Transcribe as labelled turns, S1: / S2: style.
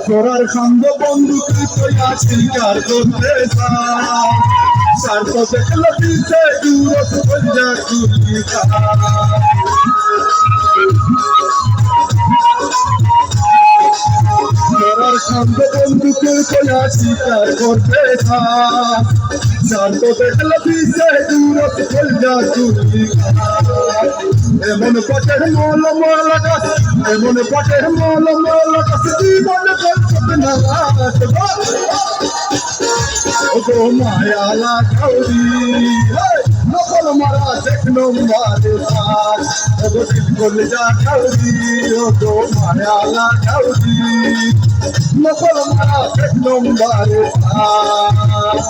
S1: তোরার খান্দ বন্ধুকে কইয়া স্বীকার করতে চায় স্বার্থ দেখলো দিতে দূরত কইয়া কুলিকা তোরার খান্দ বন্ধুকে কইয়া স্বীকার করতে চায় স্বার্থ দেখলো দিতে দূরত কইয়া কুলিকা এমন পটের মল মল গাছ এমন পটের মল মল গাছ জীবন করতে না গো মায়া লাগাউরি নকল মারা দেখ নম্বরে পাস গো দিল করলে যা খাউরি গো মায়া লাগাউরি নকল মারা দেখ নম্বরে পাস